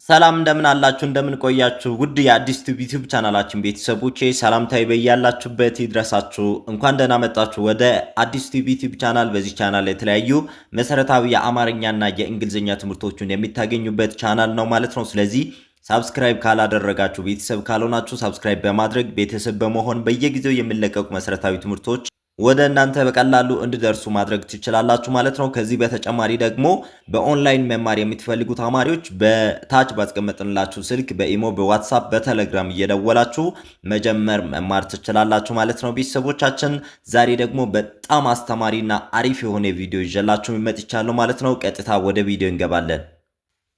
ሰላም እንደምን አላችሁ እንደምን ቆያችሁ ውድ የአዲስ ቲዩብ ዩቲዩብ ቻናላችን ቤተሰቦቼ ሰላምታዬ በያላችሁበት ይድረሳችሁ። እንኳን ደህና መጣችሁ ወደ አዲስ ቲዩብ ዩቲዩብ ቻናል። በዚህ ቻናል ላይ የተለያዩ መሰረታዊ የአማርኛና የእንግሊዝኛ ትምህርቶችን የሚታገኙበት ቻናል ነው ማለት ነው። ስለዚህ ሳብስክራይብ ካላደረጋችሁ ቤተሰብ ካልሆናችሁ ሳብስክራይብ በማድረግ ቤተሰብ በመሆን በየጊዜው የሚለቀቁ መሰረታዊ ትምህርቶች ወደ እናንተ በቀላሉ እንዲደርሱ ማድረግ ትችላላችሁ ማለት ነው። ከዚህ በተጨማሪ ደግሞ በኦንላይን መማር የምትፈልጉ ተማሪዎች በታች ባስቀመጥንላችሁ ስልክ በኢሞ፣ በዋትስአፕ፣ በቴሌግራም እየደወላችሁ መጀመር መማር ትችላላችሁ ማለት ነው። ቤተሰቦቻችን ዛሬ ደግሞ በጣም አስተማሪና አሪፍ የሆነ ቪዲዮ ይዤላችሁ መጥቻለሁ ማለት ነው። ቀጥታ ወደ ቪዲዮ እንገባለን።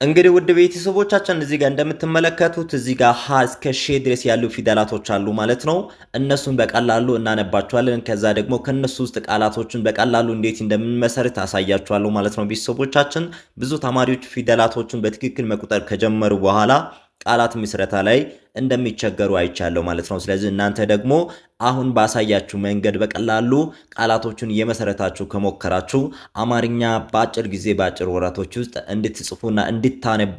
እንግዲህ ውድ ቤተሰቦቻችን እዚህ ጋር እንደምትመለከቱት እዚህ ጋር ሀ እስከ ሼ ድረስ ያሉ ፊደላቶች አሉ ማለት ነው። እነሱን በቀላሉ እናነባቸዋለን። ከዛ ደግሞ ከነሱ ውስጥ ቃላቶችን በቀላሉ እንዴት እንደምንመሰርት አሳያችኋለሁ ማለት ነው። ቤተሰቦቻችን ብዙ ተማሪዎች ፊደላቶችን በትክክል መቁጠር ከጀመሩ በኋላ ቃላት ምስረታ ላይ እንደሚቸገሩ አይቻለሁ ማለት ነው። ስለዚህ እናንተ ደግሞ አሁን ባሳያችሁ መንገድ በቀላሉ ቃላቶችን እየመሰረታችሁ ከሞከራችሁ አማርኛ በአጭር ጊዜ በአጭር ወራቶች ውስጥ እንድትጽፉና እንድታነቡ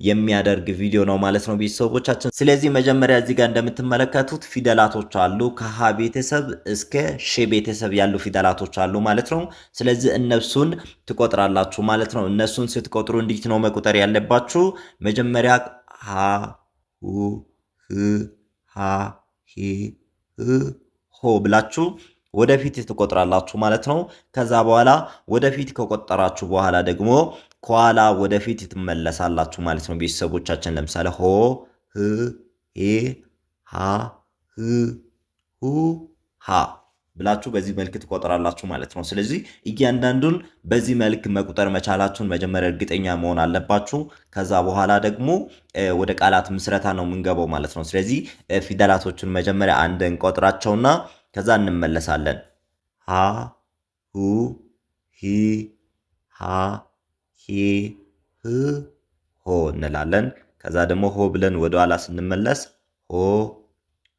የሚያደርግ ቪዲዮ ነው ማለት ነው ቤተሰቦቻችን። ስለዚህ መጀመሪያ እዚህ ጋር እንደምትመለከቱት ፊደላቶች አሉ። ከሀ ቤተሰብ እስከ ሼ ቤተሰብ ያሉ ፊደላቶች አሉ ማለት ነው። ስለዚህ እነሱን ትቆጥራላችሁ ማለት ነው። እነሱን ስትቆጥሩ እንዴት ነው መቁጠር ያለባችሁ? መጀመሪያ ሀ ሁ ህ ሃ ሂ ህ ሆ ብላችሁ ወደፊት ትቆጥራላችሁ ማለት ነው። ከዛ በኋላ ወደፊት ከቆጠራችሁ በኋላ ደግሞ ከኋላ ወደፊት ትመለሳላችሁ ማለት ነው ቤተሰቦቻችን። ለምሳሌ ሆ ህ ሄ ሃ ህ ሁ ሃ ብላችሁ በዚህ መልክ ትቆጥራላችሁ ማለት ነው። ስለዚህ እያንዳንዱን በዚህ መልክ መቁጠር መቻላችሁን መጀመሪያ እርግጠኛ መሆን አለባችሁ። ከዛ በኋላ ደግሞ ወደ ቃላት ምስረታ ነው የምንገባው ማለት ነው። ስለዚህ ፊደላቶቹን መጀመሪያ አንድ እንቆጥራቸውና ከዛ እንመለሳለን። ሀ ሁ ሂ ሃ ሄ ህ ሆ እንላለን። ከዛ ደግሞ ሆ ብለን ወደ ኋላ ስንመለስ ሆ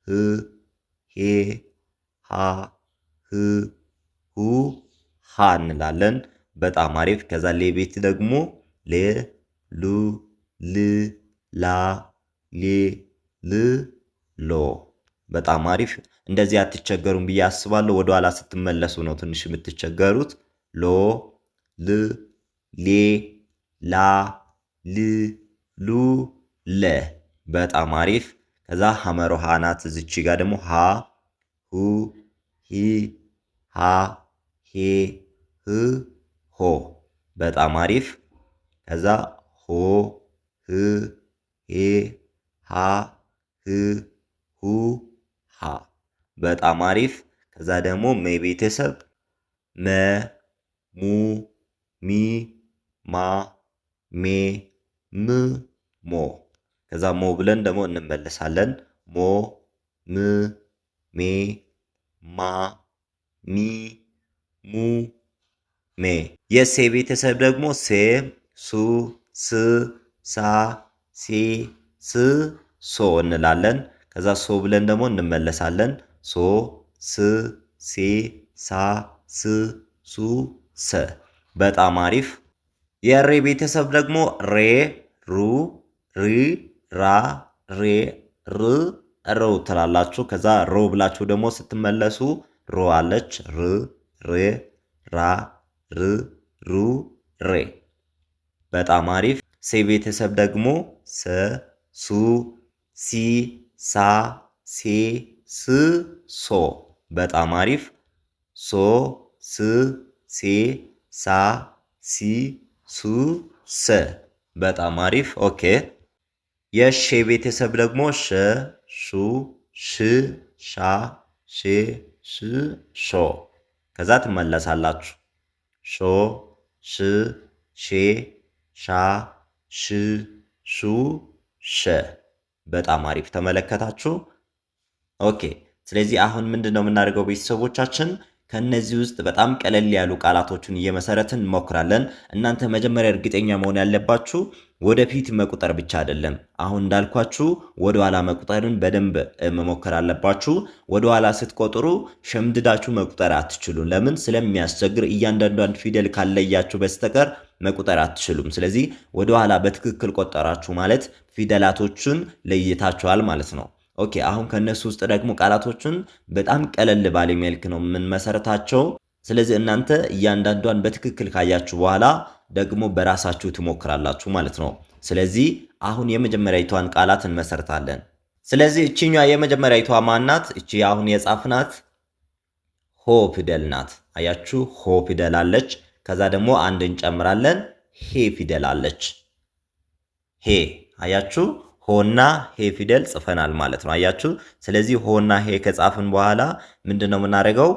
ህ ሄ ሃ ህ ሁ ሃ እንላለን። በጣም አሪፍ። ከዛ ሌቤት ደግሞ ሌ ሉ ል ላ ሌ ል ሎ። በጣም አሪፍ። እንደዚህ አትቸገሩም ብዬ አስባለሁ። ወደ ኋላ ስትመለሱ ነው ትንሽ የምትቸገሩት። ሎ ል ሌ ላ ል ሉ ለ። በጣም አሪፍ። ከዛ ሐመር ውሃ ናት። እዚች ጋር ደግሞ ሃ ሁ ሂ ሃ ሄ ህ ሆ። በጣም አሪፍ። ከዛ ሆ ህ ሄ ሃ ህ ሁ ሃ። በጣም አሪፍ። ከዛ ደግሞ መ ቤተሰብ መ ሙ ሚ ማ ሜ ም ሞ። ከዛ ሞ ብለን ደግሞ እንመለሳለን። ሞ ም ሜ ማ ሚ ሙ ሜ። የሴ ቤተሰብ ደግሞ ሴ ሱ ስ ሳ ሴ ስ ሶ እንላለን። ከዛ ሶ ብለን ደግሞ እንመለሳለን። ሶ ስ ሴ ሳ ስ ሱ ሰ። በጣም አሪፍ። የሬ ቤተሰብ ደግሞ ሬ ሩ ሪ ራ ሬ ር ሮ ትላላችሁ። ከዛ ሮ ብላችሁ ደግሞ ስትመለሱ ሮ አለች። ር ሬ ራ ር ሩ ሬ። በጣም አሪፍ። ሴ ቤተሰብ ደግሞ ሰ ሱ ሲ ሳ ሴ ስ ሶ። በጣም አሪፍ። ሶ ስ ሴ ሳ ሲ ሱ ሰ። በጣም አሪፍ። ኦኬ። የሼ ቤተሰብ ደግሞ ሸ ሹ ሽ ሻ ሼ ሽ ሾ። ከዛ ትመለሳላችሁ። ሾ ሽ ሼ ሻ ሽ ሹ ሸ። በጣም አሪፍ። ተመለከታችሁ? ኦኬ። ስለዚህ አሁን ምንድነው የምናደርገው ቤተሰቦቻችን? ከነዚህ ውስጥ በጣም ቀለል ያሉ ቃላቶችን እየመሰረትን እንሞክራለን። እናንተ መጀመሪያ እርግጠኛ መሆን ያለባችሁ ወደፊት መቁጠር ብቻ አይደለም። አሁን እንዳልኳችሁ ወደ ኋላ መቁጠርን በደንብ መሞከር አለባችሁ። ወደ ኋላ ስትቆጥሩ ሸምድዳችሁ መቁጠር አትችሉም። ለምን? ስለሚያስቸግር። እያንዳንዷን ፊደል ካለያችሁ በስተቀር መቁጠር አትችሉም። ስለዚህ ወደኋላ በትክክል ቆጠራችሁ ማለት ፊደላቶቹን ለይታችኋል ማለት ነው። ኦኬ አሁን ከነሱ ውስጥ ደግሞ ቃላቶቹን በጣም ቀለል ባለ መልክ ነው የምንመሰርታቸው። ስለዚህ እናንተ እያንዳንዷን በትክክል ካያችሁ በኋላ ደግሞ በራሳችሁ ትሞክራላችሁ ማለት ነው። ስለዚህ አሁን የመጀመሪያዊቷን ቃላት እንመሰርታለን። ስለዚህ እቺኛዋ የመጀመሪያዊቷ ማናት? እቺ አሁን የጻፍናት ሆ ፊደል ናት። አያችሁ ሆ ፊደል አለች። ከዛ ደግሞ አንድ እንጨምራለን ሄ ፊደል አለች። ሄ አያችሁ ሆና ሄ ፊደል ጽፈናል ማለት ነው። አያችሁ ስለዚህ ሆና ሄ ከጻፍን በኋላ ምንድነው የምናደርገው?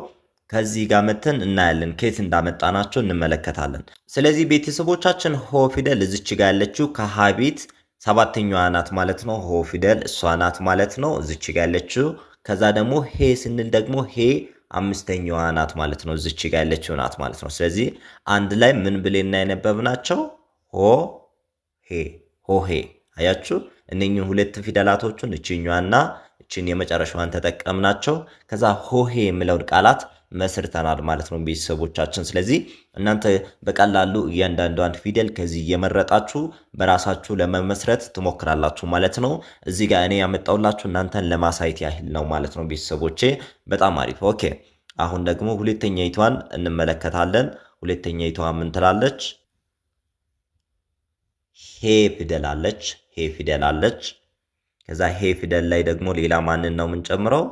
ከዚህ ጋር መተን እናያለን ከየት እንዳመጣናቸው እንመለከታለን። ስለዚህ ቤተሰቦቻችን ሆ ፊደል እዚች ጋር ያለችው ከሃ ቤት ሰባተኛዋ ናት ማለት ነው። ሆ ፊደል እሷ ናት ማለት ነው እዚች ጋር ያለችው። ከዛ ደግሞ ሄ ስንል ደግሞ ሄ አምስተኛዋ ናት ማለት ነው። እዚች ጋር ያለችው ናት ማለት ነው። ስለዚህ አንድ ላይ ምን ብለን ያነበብናቸው? ሆ ሄ ሆ ሄ። አያችሁ እነኚህ ሁለት ፊደላቶቹን እቺኛዋና እቺን የመጨረሻዋን ተጠቀምናቸው። ከዛ ሆሄ የሚለውን ቃላት መስርተናል ማለት ነው ቤተሰቦቻችን። ስለዚህ እናንተ በቀላሉ እያንዳንዷን ፊደል ከዚህ እየመረጣችሁ በራሳችሁ ለመመስረት ትሞክራላችሁ ማለት ነው። እዚህ ጋር እኔ ያመጣውላችሁ እናንተን ለማሳየት ያህል ነው ማለት ነው ቤተሰቦቼ። በጣም አሪፍ። ኦኬ አሁን ደግሞ ሁለተኛይቷን እንመለከታለን። ሁለተኛይቷ ምን ትላለች? ሄ ፊደል አለች። ሄ ፊደል አለች። ከዛ ሄ ፊደል ላይ ደግሞ ሌላ ማንን ነው የምንጨምረው?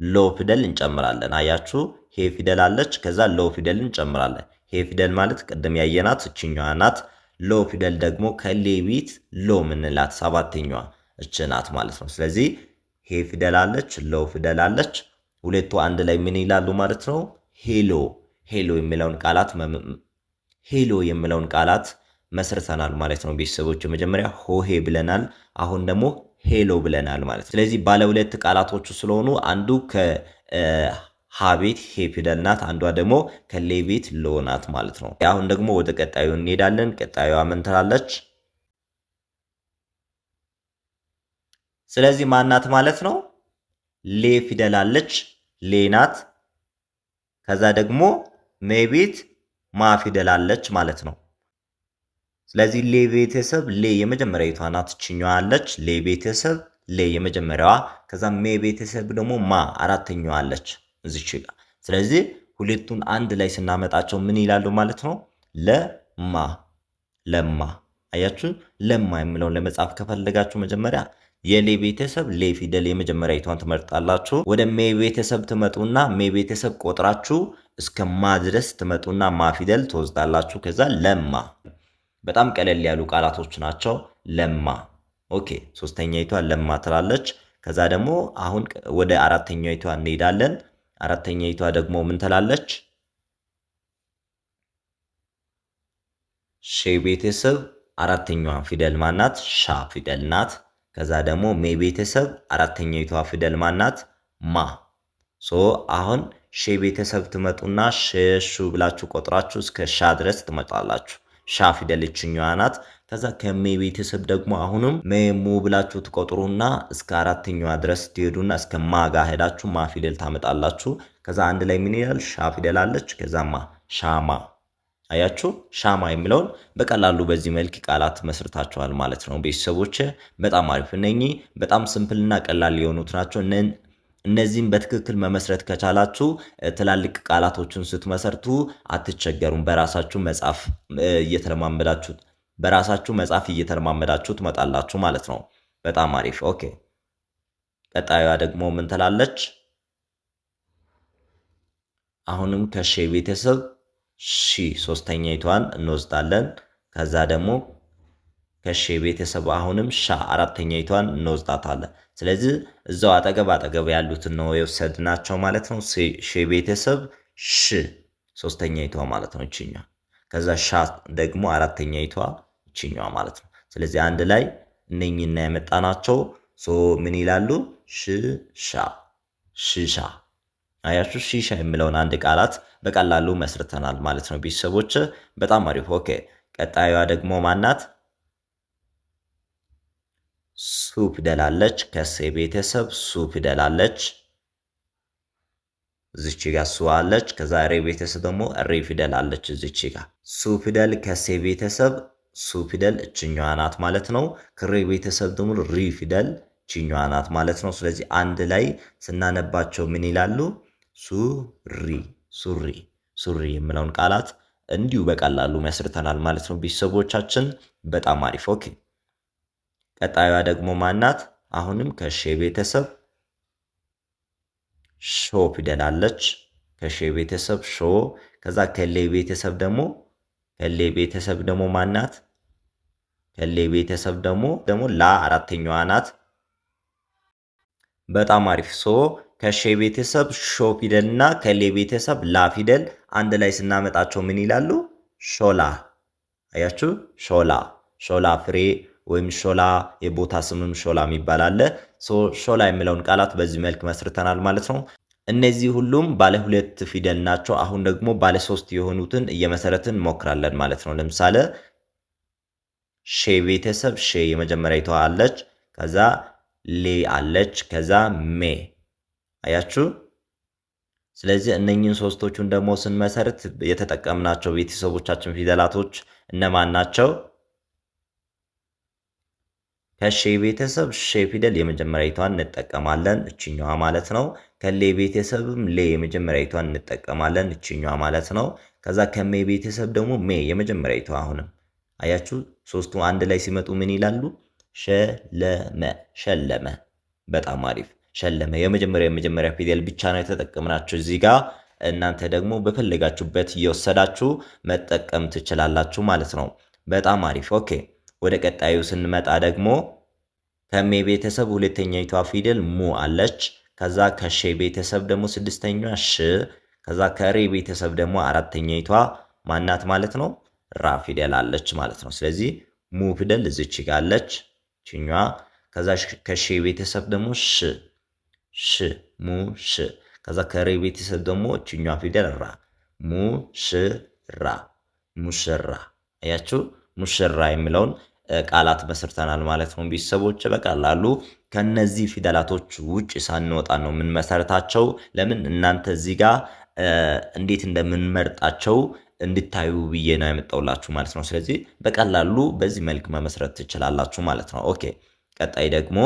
ሎ ፊደል እንጨምራለን። አያችሁ ሄ ፊደል አለች። ከዛ ሎ ፊደል እንጨምራለን። ሄ ፊደል ማለት ቅድም ያየናት እችኛዋ ናት። ሎ ፊደል ደግሞ ከሌቢት ሎ ምንላት ሰባተኛዋ እች ናት ማለት ነው። ስለዚህ ሄ ፊደል አለች፣ ሎ ፊደል አለች። ሁለቱ አንድ ላይ ምን ይላሉ ማለት ነው? ሄሎ ሄሎ የሚለውን ቃላት መስርተናል ማለት ነው ቤተሰቦች። መጀመሪያ ሆሄ ብለናል፣ አሁን ደግሞ ሄሎ ብለናል ማለት። ስለዚህ ባለ ሁለት ቃላቶቹ ስለሆኑ አንዱ ከሃ ቤት ሄ ፊደል ናት፣ አንዷ ደግሞ ከሌ ቤት ሎ ናት ማለት ነው። አሁን ደግሞ ወደ ቀጣዩ እንሄዳለን። ቀጣዩዋ ምን ትላለች? ስለዚህ ማናት ማለት ነው? ሌ ፊደል አለች፣ ሌ ናት። ከዛ ደግሞ ሜ ቤት ማ ፊደል አለች ማለት ነው። ስለዚህ ሌ ቤተሰብ ሌ የመጀመሪያዊቷ ናት፣ እችኛዋ አለች። ሌ ቤተሰብ ሌ የመጀመሪያዋ፣ ከዛ ሜ ቤተሰብ ደግሞ ማ አራተኛዋ አለች እዚች ጋር። ስለዚህ ሁለቱን አንድ ላይ ስናመጣቸው ምን ይላሉ ማለት ነው? ለማ ለማ። አያችሁ ለማ የሚለውን ለመጻፍ ከፈለጋችሁ መጀመሪያ የሌ ቤተሰብ ሌ ፊደል የመጀመሪያዊቷን ትመርጣላችሁ። ወደ ሜ ቤተሰብ ትመጡና ሜ ቤተሰብ ቆጥራችሁ እስከ ማ ድረስ ትመጡና ማ ፊደል ትወስዳላችሁ። ከዛ ለማ። በጣም ቀለል ያሉ ቃላቶች ናቸው። ለማ። ኦኬ ሶስተኛይቷ ለማ ትላለች። ከዛ ደግሞ አሁን ወደ አራተኛይቷ እንሄዳለን። አራተኛይቷ ደግሞ ምን ትላለች? ሼ ቤተሰብ አራተኛዋ ፊደል ማናት? ሻ ፊደል ናት። ከዛ ደግሞ ሜ ቤተሰብ አራተኛይቷ ፊደል ማናት? ማ። አሁን ሼ ቤተሰብ ትመጡና ሸሹ ብላችሁ ቆጥራችሁ እስከ ሻ ድረስ ትመጣላችሁ። ሻ ፊደል እችኛዋ ናት። ከዛ ከሜ ቤተሰብ ደግሞ አሁንም ሜሙ ብላችሁ ትቆጥሩና እስከ አራተኛዋ ድረስ ትሄዱና እስከ ማ ጋር ሄዳችሁ ማ ፊደል ታመጣላችሁ። ከዛ አንድ ላይ ምን ይላል? ሻ ፊደል አለች። ከዛ ማ ሻማ። አያችሁ ሻማ የሚለውን በቀላሉ በዚህ መልክ ቃላት መስርታችኋል ማለት ነው ቤተሰቦች። በጣም አሪፍ። እነኚህ በጣም ሲምፕልና ቀላል የሆኑት ናቸው። እነዚህን በትክክል መመስረት ከቻላችሁ ትላልቅ ቃላቶችን ስትመሰርቱ አትቸገሩም። በራሳችሁ መጻፍ እየተለማመዳችሁ ትመጣላችሁ ማለት ነው። በጣም አሪፍ። ኦኬ ቀጣዩዋ ደግሞ ምን ትላለች? አሁንም ከሼ ቤተሰብ ሺ ሶስተኛይቷን እንወስዳለን። ከዛ ደግሞ ከሼ ቤተሰብ አሁንም ሻ አራተኛይቷን እንወስዳታለን። ስለዚህ እዛው አጠገብ ያሉትን ነው የወሰድናቸው ማለት ነው። ሼ ቤተሰብ ሽ ሶስተኛይቷ ማለት ነው እቺኛ። ከዛ ሻ ደግሞ አራተኛይቷ እቺኛዋ ማለት ነው። ስለዚህ አንድ ላይ እነኝና ያመጣናቸው ምን ይላሉ? ሽሻ ሽሻ። አያችሁ ሺሻ የሚለውን አንድ ቃላት በቀላሉ መስርተናል ማለት ነው ቤተሰቦች። በጣም አሪፍ። ኦኬ ቀጣዩዋ ደግሞ ማናት? ሱ ፊደል አለች። ከሴ ቤተሰብ ሱ ፊደል አለች። እዚች ጋር ሱ አለች። ከዛ ሬ ቤተሰብ ደግሞ ሬ ፊደል አለች እዚች ጋር። ሱ ፊደል ከሴ ቤተሰብ ሱ ፊደል እችኛዋ ናት ማለት ነው። ከሬ ቤተሰብ ደግሞ ሪ ፊደል እችኛዋ ናት ማለት ነው። ስለዚህ አንድ ላይ ስናነባቸው ምን ይላሉ? ሱሪ ሱሪ ሱሪ የሚለውን ቃላት እንዲሁ በቀላሉ መስርተናል ማለት ነው ቤተሰቦቻችን። በጣም አሪፍ። ኦኬ ቀጣዩዋ ደግሞ ማናት? አሁንም ከሼ ቤተሰብ ሾ ፊደል አለች። ከሼ ቤተሰብ ሾ። ከዛ ከሌ ቤተሰብ ደግሞ ማናት? ከሌ ቤተሰብ ደግሞ ላ አራተኛዋ ናት። በጣም አሪፍ። ከሼ ቤተሰብ ሾ ፊደል እና ከሌ ቤተሰብ ላ ፊደል አንድ ላይ ስናመጣቸው ምን ይላሉ? ሾላ። አያችሁ? ሾላ ሾላ ፍሬ ወይም ሾላ የቦታ ስምም ሾላ የሚባል አለ። ሾላ የሚለውን ቃላት በዚህ መልክ መስርተናል ማለት ነው። እነዚህ ሁሉም ባለ ሁለት ፊደል ናቸው። አሁን ደግሞ ባለ ሶስት የሆኑትን እየመሰረትን እንሞክራለን ማለት ነው። ለምሳሌ ሼ ቤተሰብ ሼ የመጀመሪያዊቷ አለች። ከዛ ሌ አለች። ከዛ ሜ። አያችሁ? ስለዚህ እነኚህን ሶስቶቹን ደግሞ ስንመሰርት የተጠቀምናቸው ቤተሰቦቻችን ፊደላቶች እነማን ናቸው? ከሼ ቤተሰብ ሼ ፊደል የመጀመሪያዊቷን እንጠቀማለን፣ እችኛዋ ማለት ነው። ከሌ ቤተሰብም ሌ የመጀመሪያዊቷን እንጠቀማለን፣ እችኛዋ ማለት ነው። ከዛ ከሜ ቤተሰብ ደግሞ ሜ የመጀመሪያዊቷ። አሁንም አያችሁ ሶስቱ አንድ ላይ ሲመጡ ምን ይላሉ? ሸለመ ሸለመ። በጣም አሪፍ ሸለመ። የመጀመሪያ ፊደል ብቻ ነው የተጠቀምናቸው እዚህ ጋር። እናንተ ደግሞ በፈለጋችሁበት እየወሰዳችሁ መጠቀም ትችላላችሁ ማለት ነው። በጣም አሪፍ። ኦኬ ወደ ቀጣዩ ስንመጣ ደግሞ ከሜ ቤተሰብ ሁለተኛይቷ ፊደል ሙ አለች። ከዛ ከሼ ቤተሰብ ደግሞ ስድስተኛዋ ሽ። ከዛ ከሬ ቤተሰብ ደግሞ አራተኛይቷ ማናት ማለት ነው? ራ ፊደል አለች ማለት ነው። ስለዚህ ሙ ፊደል እዚች ጋር አለች ችኛዋ። ከዛ ከሼ ቤተሰብ ደግሞ ሽ ሽ ሙ ሽ። ከዛ ከሬ ቤተሰብ ደግሞ ችኛዋ ፊደል ራ ሙ ሽ ራ ሙሽራ። አያችሁ ሙሽራ የሚለውን ቃላት መስርተናል ማለት ነው። ቤተሰቦች በቀላሉ ከነዚህ ፊደላቶች ውጭ ሳንወጣ ነው የምንመሰርታቸው። ለምን እናንተ እዚህ ጋር እንዴት እንደምንመርጣቸው እንድታዩ ብዬ ነው ያመጣውላችሁ ማለት ነው። ስለዚህ በቀላሉ በዚህ መልክ መመስረት ትችላላችሁ ማለት ነው። ኦኬ ቀጣይ ደግሞ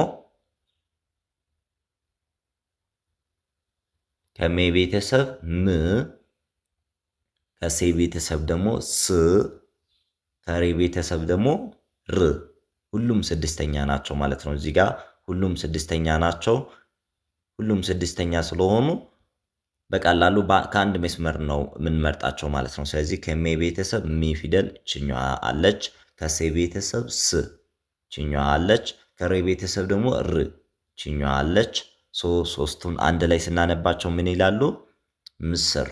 ከሜ ቤተሰብ ም፣ ከሴ ቤተሰብ ደግሞ ስ፣ ከሬ ቤተሰብ ደግሞ ር። ሁሉም ስድስተኛ ናቸው ማለት ነው። እዚህ ጋር ሁሉም ስድስተኛ ናቸው። ሁሉም ስድስተኛ ስለሆኑ በቀላሉ ከአንድ መስመር ነው የምንመርጣቸው ማለት ነው። ስለዚህ ከሜ ቤተሰብ ሚ ፊደል ችኛዋ አለች። ከሴ ቤተሰብ ስ ችኛዋ አለች። ከሬ ቤተሰብ ደግሞ ር ችኛዋ አለች። ሶስቱን አንድ ላይ ስናነባቸው ምን ይላሉ? ምስር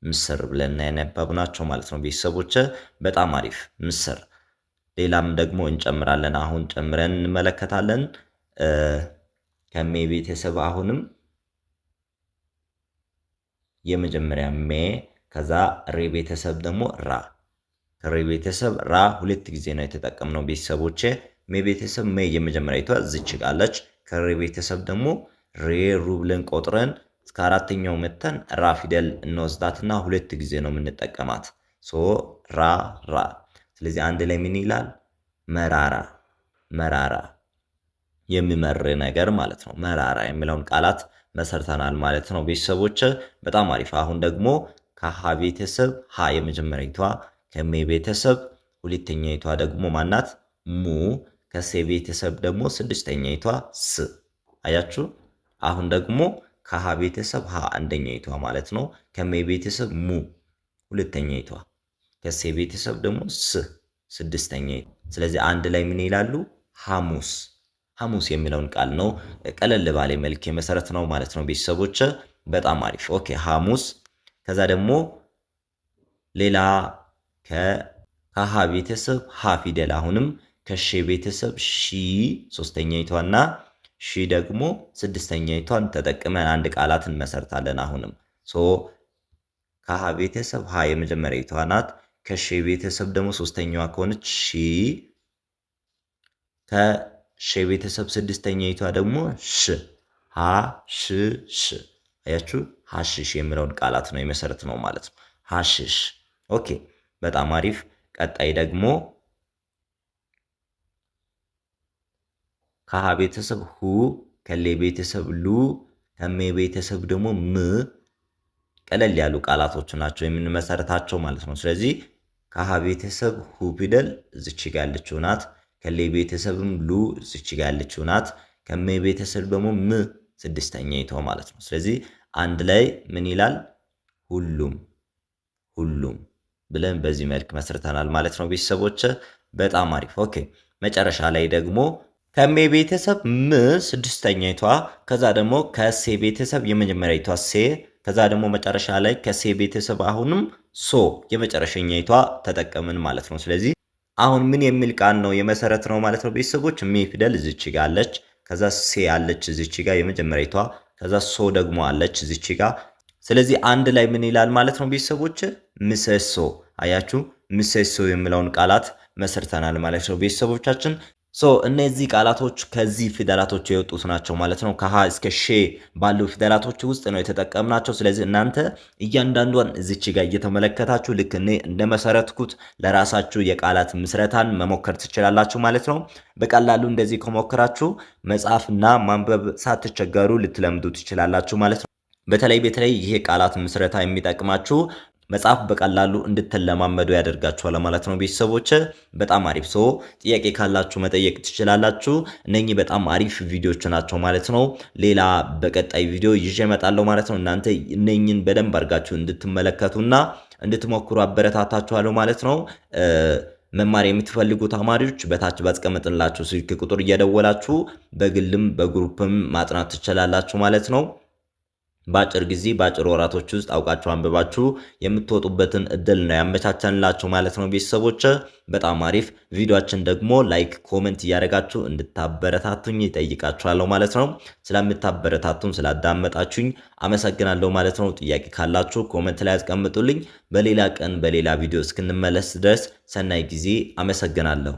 ምስር ብለን ያነባብናቸው ማለት ነው። ቤተሰቦች በጣም አሪፍ ምስር። ሌላም ደግሞ እንጨምራለን። አሁን ጨምረን እንመለከታለን። ከሜ ቤተሰብ አሁንም የመጀመሪያ ሜ፣ ከዛ ሬ ቤተሰብ ደግሞ ራ። ከሬ ቤተሰብ ራ ሁለት ጊዜ ነው የተጠቀምነው ቤተሰቦቼ። ሜ ቤተሰብ ሜ የመጀመሪያዊቷ እዚች ጋለች። ከሬ ቤተሰብ ደግሞ ሬ ሩ ብለን ቆጥረን እስከ አራተኛው መተን ራ ፊደል እንወስዳትና ሁለት ጊዜ ነው የምንጠቀማት። ራ ራ። ስለዚህ አንድ ላይ ምን ይላል? መራራ መራራ፣ የሚመር ነገር ማለት ነው። መራራ የሚለውን ቃላት መሰርተናል ማለት ነው ቤተሰቦች። በጣም አሪፍ። አሁን ደግሞ ከሀ ቤተሰብ ሀ የመጀመሪያዊቷ፣ ከሜ ቤተሰብ ሁለተኛይቷ ደግሞ ማናት? ሙ። ከሴ ቤተሰብ ደግሞ ስድስተኛይቷ ስ። አያችሁ? አሁን ደግሞ ከሀ ቤተሰብ ሀ አንደኛይቷ ማለት ነው። ከሜ ቤተሰብ ሙ ሁለተኛይቷ፣ ከሴ ቤተሰብ ደግሞ ስ ስድስተኛይቷ። ስለዚህ አንድ ላይ ምን ይላሉ? ሐሙስ ሐሙስ የሚለውን ቃል ነው ቀለል ባለ መልክ የመሰረት ነው ማለት ነው ቤተሰቦች። በጣም አሪፍ። ኦኬ ሐሙስ። ከዛ ደግሞ ሌላ ከሀ ቤተሰብ ሀ ፊደል አሁንም ከሼ ቤተሰብ ሺ ሶስተኛይቷና ሺ ደግሞ ስድስተኛይቷን ተጠቅመን አንድ ቃላት እንመሰርታለን። አሁንም ከሀ ቤተሰብ ሀ የመጀመሪያይቷ ናት። ከሼ ቤተሰብ ደግሞ ሶስተኛዋ ከሆነች ሺ፣ ከሼ ቤተሰብ ስድስተኛይቷ ደግሞ ሽ ሀ ሽ ሽ። አያችሁ ሐሽሽ የሚለውን ቃላት ነው የመሰረት ነው ማለት ነው። ሐሽሽ። ኦኬ በጣም አሪፍ። ቀጣይ ደግሞ ከሀ ቤተሰብ ሁ፣ ከሌ ቤተሰብ ሉ፣ ከሜ ቤተሰብ ደግሞ ም ቀለል ያሉ ቃላቶች ናቸው የምንመሰረታቸው ማለት ነው። ስለዚህ ከሀ ቤተሰብ ሁ ፊደል እዚች ጋ ያለችው ናት። ከሌ ቤተሰብም ሉ እዚች ጋ ያለችው ናት። ከሜ ቤተሰብ ደግሞ ም ስድስተኛ ይተው ማለት ነው። ስለዚህ አንድ ላይ ምን ይላል? ሁሉም ሁሉም ብለን በዚህ መልክ መስርተናል ማለት ነው ቤተሰቦች። በጣም አሪፍ። ኦኬ መጨረሻ ላይ ደግሞ ከሜ ቤተሰብ ም ስድስተኛይቷ፣ ከዛ ደግሞ ከሴ ቤተሰብ የመጀመሪያይቷ ሴ፣ ከዛ ደግሞ መጨረሻ ላይ ከሴ ቤተሰብ አሁንም ሶ የመጨረሻኛይቷ ተጠቀምን ማለት ነው። ስለዚህ አሁን ምን የሚል ቃል ነው የመሰረት ነው ማለት ነው ቤተሰቦች። ሜ ፊደል እዚች ጋ አለች፣ ከዛ ሴ አለች እዚች ጋ የመጀመሪያይቷ፣ ከዛ ሶ ደግሞ አለች እዚች ጋ። ስለዚህ አንድ ላይ ምን ይላል ማለት ነው ቤተሰቦች? ምሰሶ። አያችሁ ምሰሶ የሚለውን ቃላት መስርተናል ማለት ነው ቤተሰቦቻችን። እነዚህ ቃላቶች ከዚህ ፊደላቶች የወጡት ናቸው ማለት ነው። ከሀ እስከ ሼ ባሉ ፊደላቶች ውስጥ ነው የተጠቀምናቸው። ስለዚህ እናንተ እያንዳንዷን እዚች ጋር እየተመለከታችሁ ልክ እኔ እንደመሰረትኩት ለራሳችሁ የቃላት ምስረታን መሞከር ትችላላችሁ ማለት ነው። በቀላሉ እንደዚህ ከሞከራችሁ መጻፍና ማንበብ ሳትቸገሩ ልትለምዱ ትችላላችሁ ማለት ነው። በተለይ ይሄ ቃላት ምስረታ የሚጠቅማችሁ መጽሐፍ በቀላሉ እንድትለማመዱ ያደርጋችኋል ማለት ነው ቤተሰቦች። በጣም አሪፍ። ጥያቄ ካላችሁ መጠየቅ ትችላላችሁ። እነኚህ በጣም አሪፍ ቪዲዮዎች ናቸው ማለት ነው። ሌላ በቀጣይ ቪዲዮ ይዤ እመጣለሁ ማለት ነው። እናንተ እነኚህን በደንብ አድርጋችሁ እንድትመለከቱና እንድትሞክሩ አበረታታችኋለሁ ማለት ነው። መማር የምትፈልጉ ተማሪዎች በታች ባስቀመጥንላችሁ ስልክ ቁጥር እየደወላችሁ በግልም በግሩፕም ማጥናት ትችላላችሁ ማለት ነው። በአጭር ጊዜ በአጭር ወራቶች ውስጥ አውቃችሁ አንብባችሁ የምትወጡበትን እድል ነው ያመቻቸንላችሁ ማለት ነው ቤተሰቦች። በጣም አሪፍ። ቪዲዮአችን ደግሞ ላይክ፣ ኮሜንት እያደረጋችሁ እንድታበረታቱኝ ይጠይቃችኋለሁ ማለት ነው። ስለምታበረታቱን ስላዳመጣችሁኝ አመሰግናለሁ ማለት ነው። ጥያቄ ካላችሁ ኮሜንት ላይ አስቀምጡልኝ። በሌላ ቀን በሌላ ቪዲዮ እስክንመለስ ድረስ ሰናይ ጊዜ። አመሰግናለሁ።